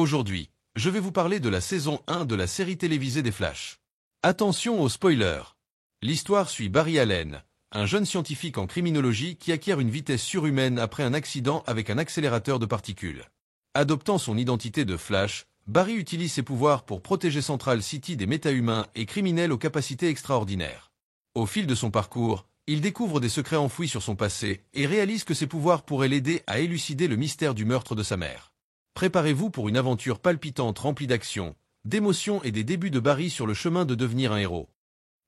Aujourd'hui, je vais vous parler de la saison 1 de la série télévisée des Flash. Attention aux spoilers. L'histoire suit Barry Allen, un jeune scientifique en criminologie qui acquiert une vitesse surhumaine après un accident avec un accélérateur de particules. Adoptant son identité de Flash, Barry utilise ses pouvoirs pour protéger Central City des méta-humains et criminels aux capacités extraordinaires. Au fil de son parcours, il découvre des secrets enfouis sur son passé et réalise que ses pouvoirs pourraient l'aider à élucider le mystère du meurtre de sa mère. Préparez-vous pour une aventure palpitante remplie d'action, d'émotions et des débuts de Barry sur le chemin de devenir un héros.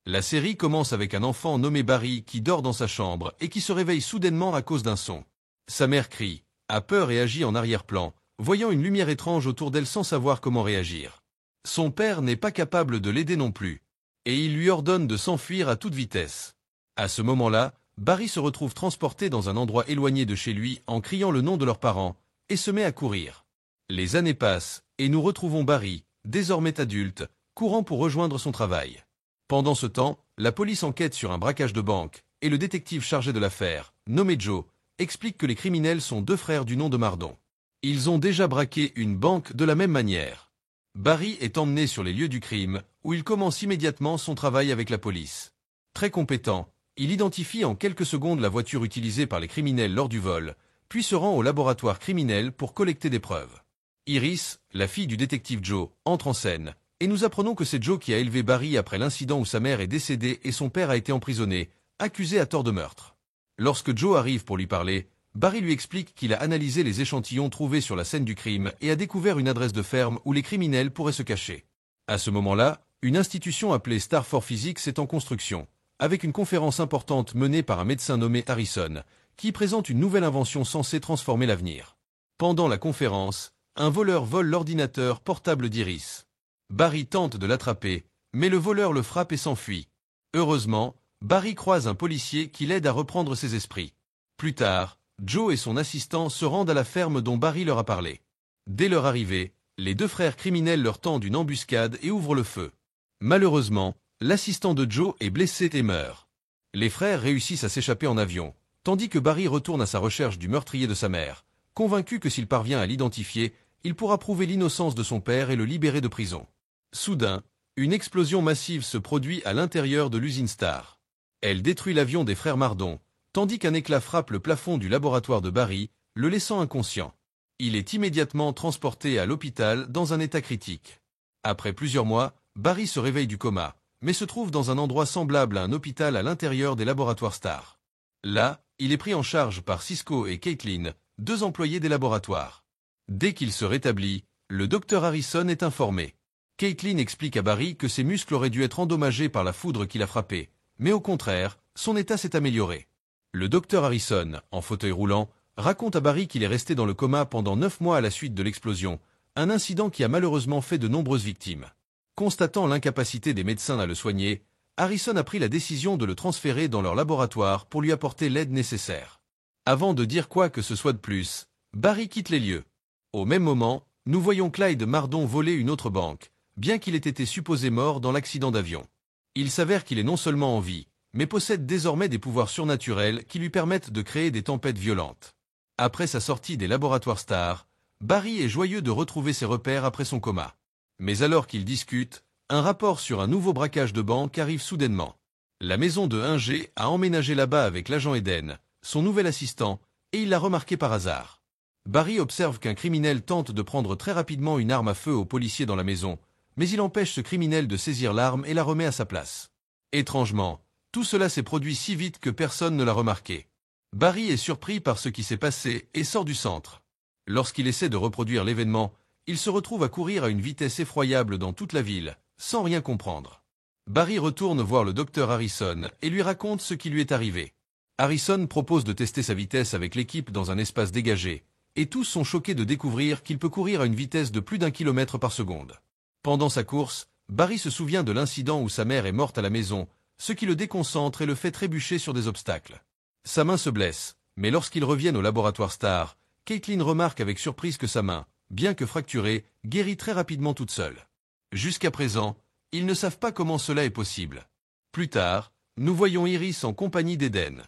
La série commence avec un enfant nommé Barry qui dort dans sa chambre et qui se réveille soudainement à cause d'un son. Sa mère crie, a peur et agit en arrière-plan, voyant une lumière étrange autour d'elle sans savoir comment réagir. Son père n'est pas capable de l'aider non plus, et il lui ordonne de s'enfuir à toute vitesse. À ce moment-là, Barry se retrouve transporté dans un endroit éloigné de chez lui en criant le nom de leurs parents, et se met à courir. Les années passent, et nous retrouvons Barry, désormais adulte, courant pour rejoindre son travail. Pendant ce temps, la police enquête sur un braquage de banque, et le détective chargé de l'affaire, nommé Joe, explique que les criminels sont deux frères du nom de Mardon. Ils ont déjà braqué une banque de la même manière. Barry est emmené sur les lieux du crime, où il commence immédiatement son travail avec la police. Très compétent, il identifie en quelques secondes la voiture utilisée par les criminels lors du vol, puis se rend au laboratoire criminel pour collecter des preuves. Iris, la fille du détective Joe, entre en scène, et nous apprenons que c'est Joe qui a élevé Barry après l'incident où sa mère est décédée et son père a été emprisonné, accusé à tort de meurtre. Lorsque Joe arrive pour lui parler, Barry lui explique qu'il a analysé les échantillons trouvés sur la scène du crime et a découvert une adresse de ferme où les criminels pourraient se cacher. À ce moment-là, une institution appelée Star for Physics est en construction, avec une conférence importante menée par un médecin nommé Harrison, qui présente une nouvelle invention censée transformer l'avenir. Pendant la conférence, un voleur vole l'ordinateur portable d'Iris. Barry tente de l'attraper, mais le voleur le frappe et s'enfuit. Heureusement, Barry croise un policier qui l'aide à reprendre ses esprits. Plus tard, Joe et son assistant se rendent à la ferme dont Barry leur a parlé. Dès leur arrivée, les deux frères criminels leur tendent une embuscade et ouvrent le feu. Malheureusement, l'assistant de Joe est blessé et meurt. Les frères réussissent à s'échapper en avion, tandis que Barry retourne à sa recherche du meurtrier de sa mère, convaincu que s'il parvient à l'identifier, il pourra prouver l'innocence de son père et le libérer de prison. Soudain, une explosion massive se produit à l'intérieur de l'usine Star. Elle détruit l'avion des frères Mardon, tandis qu'un éclat frappe le plafond du laboratoire de Barry, le laissant inconscient. Il est immédiatement transporté à l'hôpital dans un état critique. Après plusieurs mois, Barry se réveille du coma, mais se trouve dans un endroit semblable à un hôpital à l'intérieur des laboratoires Star. Là, il est pris en charge par Cisco et Caitlin, deux employés des laboratoires. Dès qu'il se rétablit, le docteur Harrison est informé. Caitlin explique à Barry que ses muscles auraient dû être endommagés par la foudre qui l'a frappé, mais au contraire, son état s'est amélioré. Le docteur Harrison, en fauteuil roulant, raconte à Barry qu'il est resté dans le coma pendant 9 mois à la suite de l'explosion, un incident qui a malheureusement fait de nombreuses victimes. Constatant l'incapacité des médecins à le soigner, Harrison a pris la décision de le transférer dans leur laboratoire pour lui apporter l'aide nécessaire. Avant de dire quoi que ce soit de plus, Barry quitte les lieux. Au même moment, nous voyons Clyde Mardon voler une autre banque, bien qu'il ait été supposé mort dans l'accident d'avion. Il s'avère qu'il est non seulement en vie, mais possède désormais des pouvoirs surnaturels qui lui permettent de créer des tempêtes violentes. Après sa sortie des laboratoires Star, Barry est joyeux de retrouver ses repères après son coma. Mais alors qu'ils discutent, un rapport sur un nouveau braquage de banque arrive soudainement. La maison de 1G a emménagé là-bas avec l'agent Eden, son nouvel assistant, et il l'a remarqué par hasard. Barry observe qu'un criminel tente de prendre très rapidement une arme à feu au policier dans la maison, mais il empêche ce criminel de saisir l'arme et la remet à sa place. Étrangement, tout cela s'est produit si vite que personne ne l'a remarqué. Barry est surpris par ce qui s'est passé et sort du centre. Lorsqu'il essaie de reproduire l'événement, il se retrouve à courir à une vitesse effroyable dans toute la ville, sans rien comprendre. Barry retourne voir le docteur Harrison et lui raconte ce qui lui est arrivé. Harrison propose de tester sa vitesse avec l'équipe dans un espace dégagé, et tous sont choqués de découvrir qu'il peut courir à une vitesse de plus d'1 km par seconde. Pendant sa course, Barry se souvient de l'incident où sa mère est morte à la maison, ce qui le déconcentre et le fait trébucher sur des obstacles. Sa main se blesse, mais lorsqu'ils reviennent au laboratoire Star, Caitlin remarque avec surprise que sa main, bien que fracturée, guérit très rapidement toute seule. Jusqu'à présent, ils ne savent pas comment cela est possible. Plus tard, nous voyons Iris en compagnie d'Eden.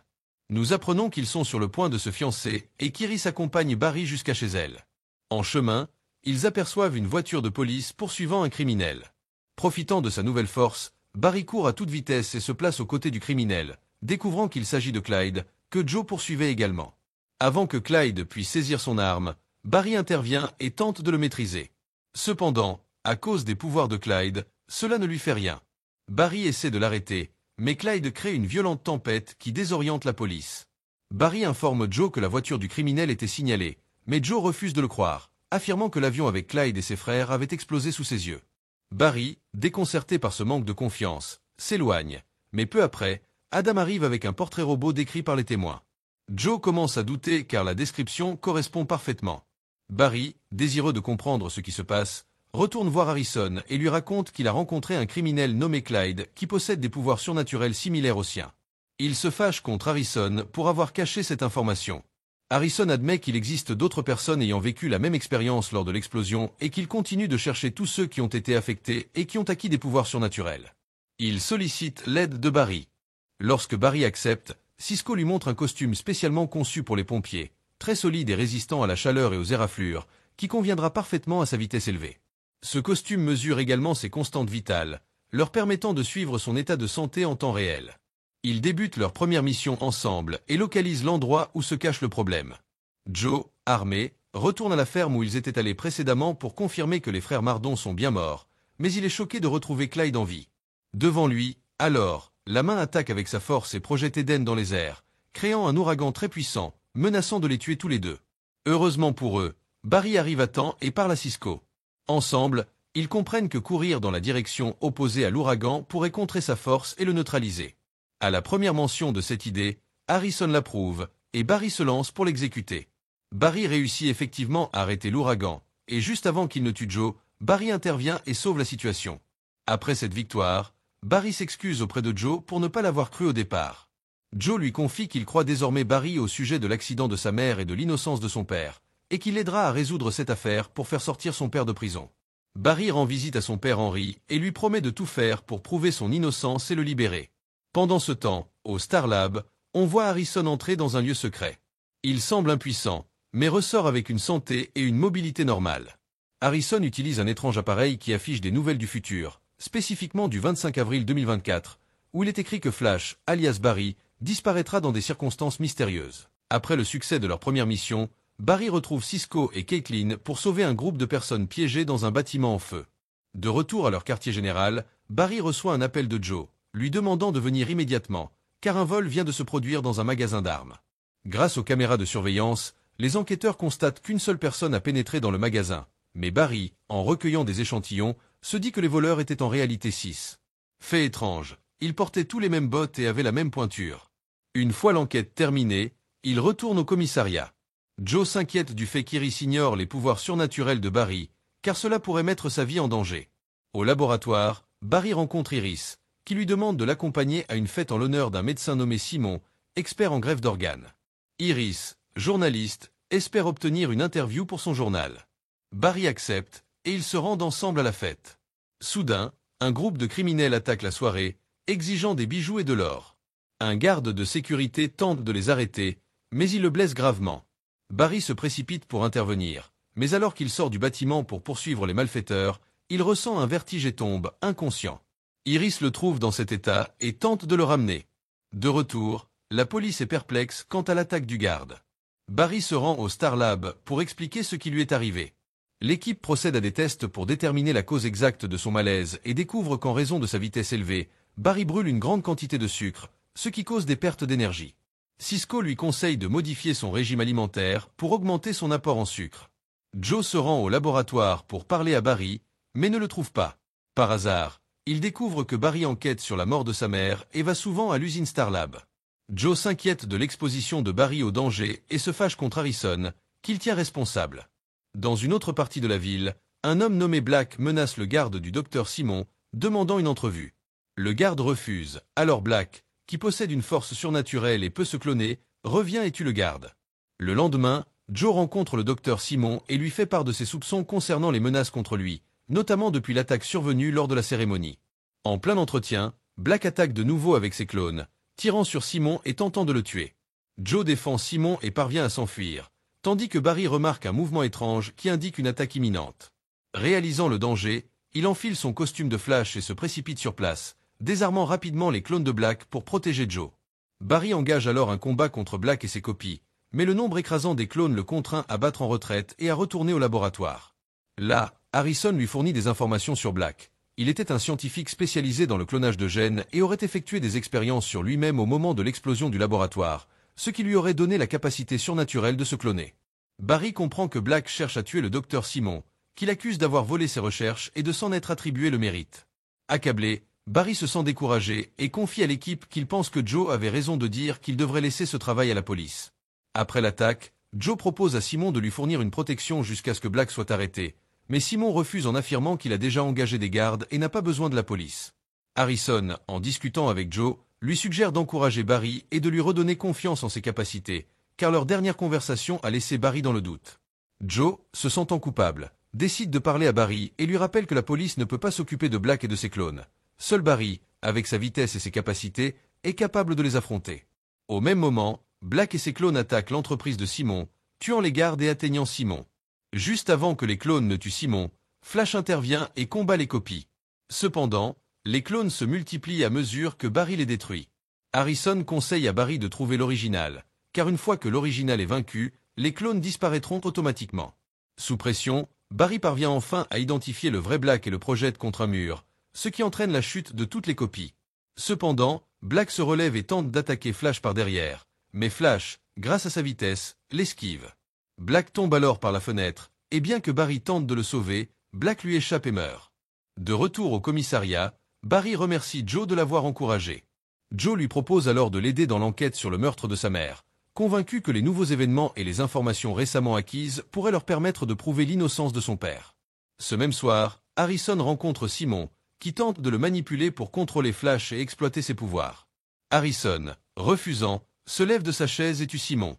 Nous apprenons qu'ils sont sur le point de se fiancer et qu'Iris accompagne Barry jusqu'à chez elle. En chemin, ils aperçoivent une voiture de police poursuivant un criminel. Profitant de sa nouvelle force, Barry court à toute vitesse et se place aux côtés du criminel, découvrant qu'il s'agit de Clyde, que Joe poursuivait également. Avant que Clyde puisse saisir son arme, Barry intervient et tente de le maîtriser. Cependant, à cause des pouvoirs de Clyde, cela ne lui fait rien. Barry essaie de l'arrêter, mais Clyde crée une violente tempête qui désoriente la police. Barry informe Joe que la voiture du criminel était signalée, mais Joe refuse de le croire, affirmant que l'avion avec Clyde et ses frères avait explosé sous ses yeux. Barry, déconcerté par ce manque de confiance, s'éloigne, mais peu après, Adam arrive avec un portrait robot décrit par les témoins. Joe commence à douter car la description correspond parfaitement. Barry, désireux de comprendre ce qui se passe, retourne voir Harrison et lui raconte qu'il a rencontré un criminel nommé Clyde qui possède des pouvoirs surnaturels similaires aux siens. Il se fâche contre Harrison pour avoir caché cette information. Harrison admet qu'il existe d'autres personnes ayant vécu la même expérience lors de l'explosion et qu'il continue de chercher tous ceux qui ont été affectés et qui ont acquis des pouvoirs surnaturels. Il sollicite l'aide de Barry. Lorsque Barry accepte, Cisco lui montre un costume spécialement conçu pour les pompiers, très solide et résistant à la chaleur et aux éraflures, qui conviendra parfaitement à sa vitesse élevée. Ce costume mesure également ses constantes vitales, leur permettant de suivre son état de santé en temps réel. Ils débutent leur première mission ensemble et localisent l'endroit où se cache le problème. Joe, armé, retourne à la ferme où ils étaient allés précédemment pour confirmer que les frères Mardon sont bien morts, mais il est choqué de retrouver Clyde en vie. Devant lui, alors, la main attaque avec sa force et projette Eden dans les airs, créant un ouragan très puissant, menaçant de les tuer tous les deux. Heureusement pour eux, Barry arrive à temps et parle à Cisco. Ensemble, ils comprennent que courir dans la direction opposée à l'ouragan pourrait contrer sa force et le neutraliser. À la première mention de cette idée, Harrison l'approuve, et Barry se lance pour l'exécuter. Barry réussit effectivement à arrêter l'ouragan, et juste avant qu'il ne tue Joe, Barry intervient et sauve la situation. Après cette victoire, Barry s'excuse auprès de Joe pour ne pas l'avoir cru au départ. Joe lui confie qu'il croit désormais Barry au sujet de l'accident de sa mère et de l'innocence de son père, et qu'il l'aidera à résoudre cette affaire pour faire sortir son père de prison. Barry rend visite à son père Henry et lui promet de tout faire pour prouver son innocence et le libérer. Pendant ce temps, au Star Lab, on voit Harrison entrer dans un lieu secret. Il semble impuissant, mais ressort avec une santé et une mobilité normale. Harrison utilise un étrange appareil qui affiche des nouvelles du futur, spécifiquement du 25 avril 2024, où il est écrit que Flash, alias Barry, disparaîtra dans des circonstances mystérieuses. Après le succès de leur première mission, Barry retrouve Cisco et Caitlin pour sauver un groupe de personnes piégées dans un bâtiment en feu. De retour à leur quartier général, Barry reçoit un appel de Joe, lui demandant de venir immédiatement, car un vol vient de se produire dans un magasin d'armes. Grâce aux caméras de surveillance, les enquêteurs constatent qu'une seule personne a pénétré dans le magasin, mais Barry, en recueillant des échantillons, se dit que les voleurs étaient en réalité 6. Fait étrange, ils portaient tous les mêmes bottes et avaient la même pointure. Une fois l'enquête terminée, il retourne au commissariat. Joe s'inquiète du fait qu'Iris ignore les pouvoirs surnaturels de Barry, car cela pourrait mettre sa vie en danger. Au laboratoire, Barry rencontre Iris, qui lui demande de l'accompagner à une fête en l'honneur d'un médecin nommé Simon, expert en greffe d'organes. Iris, journaliste, espère obtenir une interview pour son journal. Barry accepte, et ils se rendent ensemble à la fête. Soudain, un groupe de criminels attaque la soirée, exigeant des bijoux et de l'or. Un garde de sécurité tente de les arrêter, mais il le blesse gravement. Barry se précipite pour intervenir, mais alors qu'il sort du bâtiment pour poursuivre les malfaiteurs, il ressent un vertige et tombe, inconscient. Iris le trouve dans cet état et tente de le ramener. De retour, la police est perplexe quant à l'attaque du garde. Barry se rend au Star Lab pour expliquer ce qui lui est arrivé. L'équipe procède à des tests pour déterminer la cause exacte de son malaise et découvre qu'en raison de sa vitesse élevée, Barry brûle une grande quantité de sucre, ce qui cause des pertes d'énergie. Cisco lui conseille de modifier son régime alimentaire pour augmenter son apport en sucre. Joe se rend au laboratoire pour parler à Barry, mais ne le trouve pas. Par hasard, il découvre que Barry enquête sur la mort de sa mère et va souvent à l'usine Star Lab. Joe s'inquiète de l'exposition de Barry au danger et se fâche contre Harrison, qu'il tient responsable. Dans une autre partie de la ville, un homme nommé Black menace le garde du docteur Simon, demandant une entrevue. Le garde refuse, alors Black, qui possède une force surnaturelle et peut se cloner, revient et tue le garde. Le lendemain, Joe rencontre le docteur Simon et lui fait part de ses soupçons concernant les menaces contre lui, notamment depuis l'attaque survenue lors de la cérémonie. En plein entretien, Black attaque de nouveau avec ses clones, tirant sur Simon et tentant de le tuer. Joe défend Simon et parvient à s'enfuir, tandis que Barry remarque un mouvement étrange qui indique une attaque imminente. Réalisant le danger, il enfile son costume de Flash et se précipite sur place, désarmant rapidement les clones de Black pour protéger Joe. Barry engage alors un combat contre Black et ses copies, mais le nombre écrasant des clones le contraint à battre en retraite et à retourner au laboratoire. Là, Harrison lui fournit des informations sur Black. Il était un scientifique spécialisé dans le clonage de gènes et aurait effectué des expériences sur lui-même au moment de l'explosion du laboratoire, ce qui lui aurait donné la capacité surnaturelle de se cloner. Barry comprend que Black cherche à tuer le docteur Simon, qu'il accuse d'avoir volé ses recherches et de s'en être attribué le mérite. Accablé, Barry se sent découragé et confie à l'équipe qu'il pense que Joe avait raison de dire qu'il devrait laisser ce travail à la police. Après l'attaque, Joe propose à Simon de lui fournir une protection jusqu'à ce que Black soit arrêté, mais Simon refuse en affirmant qu'il a déjà engagé des gardes et n'a pas besoin de la police. Harrison, en discutant avec Joe, lui suggère d'encourager Barry et de lui redonner confiance en ses capacités, car leur dernière conversation a laissé Barry dans le doute. Joe, se sentant coupable, décide de parler à Barry et lui rappelle que la police ne peut pas s'occuper de Black et de ses clones. Seul Barry, avec sa vitesse et ses capacités, est capable de les affronter. Au même moment, Black et ses clones attaquent l'entreprise de Simon, tuant les gardes et atteignant Simon. Juste avant que les clones ne tuent Simon, Flash intervient et combat les copies. Cependant, les clones se multiplient à mesure que Barry les détruit. Harrison conseille à Barry de trouver l'original, car une fois que l'original est vaincu, les clones disparaîtront automatiquement. Sous pression, Barry parvient enfin à identifier le vrai Black et le projette contre un mur, ce qui entraîne la chute de toutes les copies. Cependant, Black se relève et tente d'attaquer Flash par derrière, mais Flash, grâce à sa vitesse, l'esquive. Black tombe alors par la fenêtre, et bien que Barry tente de le sauver, Black lui échappe et meurt. De retour au commissariat, Barry remercie Joe de l'avoir encouragé. Joe lui propose alors de l'aider dans l'enquête sur le meurtre de sa mère, convaincu que les nouveaux événements et les informations récemment acquises pourraient leur permettre de prouver l'innocence de son père. Ce même soir, Harrison rencontre Simon, qui tente de le manipuler pour contrôler Flash et exploiter ses pouvoirs. Harrison, refusant, se lève de sa chaise et tue Simon.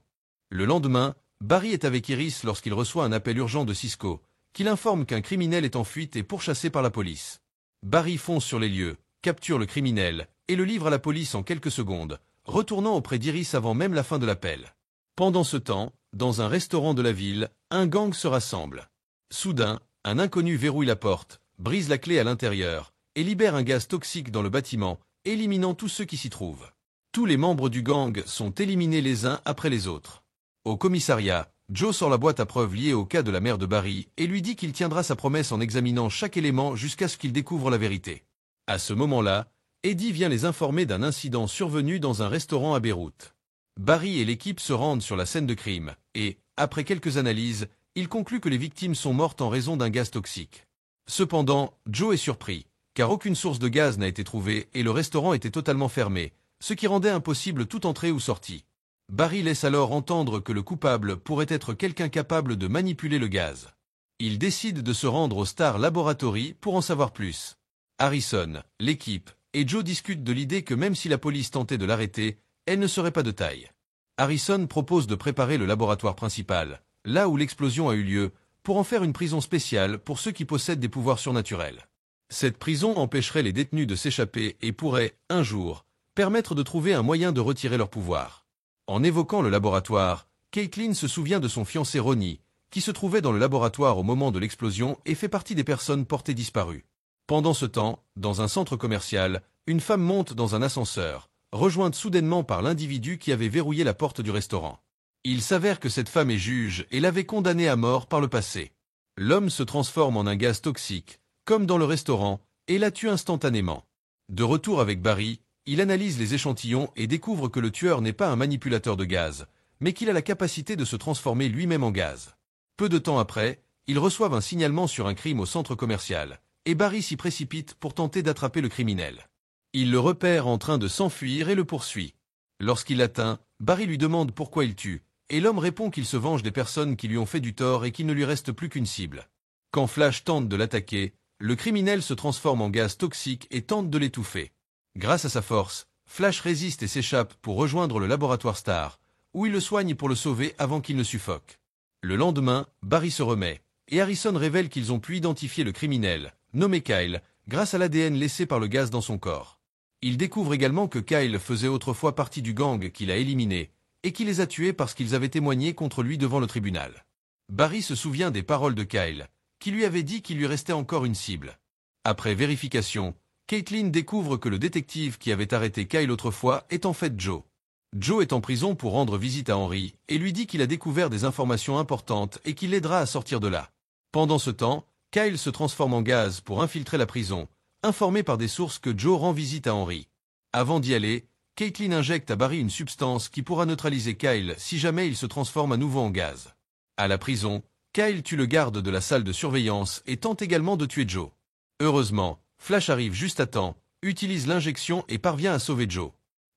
Le lendemain, Barry est avec Iris lorsqu'il reçoit un appel urgent de Cisco, qui l'informe qu'un criminel est en fuite et pourchassé par la police. Barry fonce sur les lieux, capture le criminel et le livre à la police en quelques secondes, retournant auprès d'Iris avant même la fin de l'appel. Pendant ce temps, dans un restaurant de la ville, un gang se rassemble. Soudain, un inconnu verrouille la porte, brise la clé à l'intérieur et libère un gaz toxique dans le bâtiment, éliminant tous ceux qui s'y trouvent. Tous les membres du gang sont éliminés les uns après les autres. Au commissariat, Joe sort la boîte à preuves liée au cas de la mère de Barry et lui dit qu'il tiendra sa promesse en examinant chaque élément jusqu'à ce qu'il découvre la vérité. À ce moment-là, Eddie vient les informer d'un incident survenu dans un restaurant à Beyrouth. Barry et l'équipe se rendent sur la scène de crime et, après quelques analyses, ils concluent que les victimes sont mortes en raison d'un gaz toxique. Cependant, Joe est surpris, car aucune source de gaz n'a été trouvée et le restaurant était totalement fermé, ce qui rendait impossible toute entrée ou sortie. Barry laisse alors entendre que le coupable pourrait être quelqu'un capable de manipuler le gaz. Il décide de se rendre au Star Laboratory pour en savoir plus. Harrison, l'équipe et Joe discutent de l'idée que même si la police tentait de l'arrêter, elle ne serait pas de taille. Harrison propose de préparer le laboratoire principal, là où l'explosion a eu lieu, pour en faire une prison spéciale pour ceux qui possèdent des pouvoirs surnaturels. Cette prison empêcherait les détenus de s'échapper et pourrait, un jour, permettre de trouver un moyen de retirer leur pouvoir. En évoquant le laboratoire, Caitlin se souvient de son fiancé Ronnie, qui se trouvait dans le laboratoire au moment de l'explosion et fait partie des personnes portées disparues. Pendant ce temps, dans un centre commercial, une femme monte dans un ascenseur, rejointe soudainement par l'individu qui avait verrouillé la porte du restaurant. Il s'avère que cette femme est juge et l'avait condamnée à mort par le passé. L'homme se transforme en un gaz toxique, comme dans le restaurant, et la tue instantanément. De retour avec Barry, il analyse les échantillons et découvre que le tueur n'est pas un manipulateur de gaz, mais qu'il a la capacité de se transformer lui-même en gaz. Peu de temps après, ils reçoivent un signalement sur un crime au centre commercial, et Barry s'y précipite pour tenter d'attraper le criminel. Il le repère en train de s'enfuir et le poursuit. Lorsqu'il l'atteint, Barry lui demande pourquoi il tue, et l'homme répond qu'il se venge des personnes qui lui ont fait du tort et qu'il ne lui reste plus qu'une cible. Quand Flash tente de l'attaquer, le criminel se transforme en gaz toxique et tente de l'étouffer. Grâce à sa force, Flash résiste et s'échappe pour rejoindre le laboratoire Star, où il le soigne pour le sauver avant qu'il ne suffoque. Le lendemain, Barry se remet, et Harrison révèle qu'ils ont pu identifier le criminel, nommé Kyle, grâce à l'ADN laissé par le gaz dans son corps. Il découvre également que Kyle faisait autrefois partie du gang qu'il a éliminé, et qui les a tués parce qu'ils avaient témoigné contre lui devant le tribunal. Barry se souvient des paroles de Kyle, qui lui avait dit qu'il lui restait encore une cible. Après vérification, Caitlin découvre que le détective qui avait arrêté Kyle autrefois est en fait Joe. Joe est en prison pour rendre visite à Henry et lui dit qu'il a découvert des informations importantes et qu'il l'aidera à sortir de là. Pendant ce temps, Kyle se transforme en gaz pour infiltrer la prison, informé par des sources que Joe rend visite à Henry. Avant d'y aller, Caitlin injecte à Barry une substance qui pourra neutraliser Kyle si jamais il se transforme à nouveau en gaz. À la prison, Kyle tue le garde de la salle de surveillance et tente également de tuer Joe. Heureusement, Flash arrive juste à temps, utilise l'injection et parvient à sauver Joe.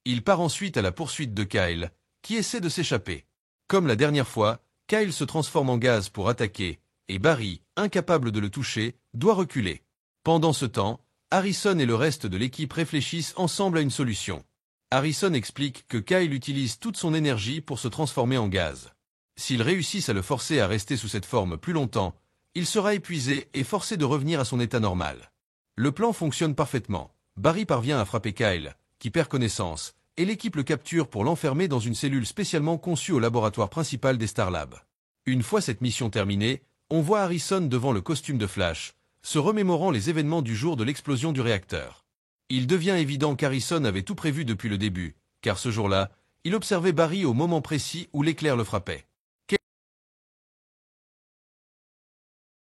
Il part ensuite à la poursuite de Kyle, qui essaie de s'échapper. Comme la dernière fois, Kyle se transforme en gaz pour attaquer, et Barry, incapable de le toucher, doit reculer. Pendant ce temps, Harrison et le reste de l'équipe réfléchissent ensemble à une solution. Harrison explique que Kyle utilise toute son énergie pour se transformer en gaz. S'ils réussissent à le forcer à rester sous cette forme plus longtemps, il sera épuisé et forcé de revenir à son état normal. Le plan fonctionne parfaitement. Barry parvient à frapper Kyle, qui perd connaissance, et l'équipe le capture pour l'enfermer dans une cellule spécialement conçue au laboratoire principal des Star Labs. Une fois cette mission terminée, on voit Harrison devant le costume de Flash, se remémorant les événements du jour de l'explosion du réacteur. Il devient évident qu'Harrison avait tout prévu depuis le début, car ce jour-là, il observait Barry au moment précis où l'éclair le frappait.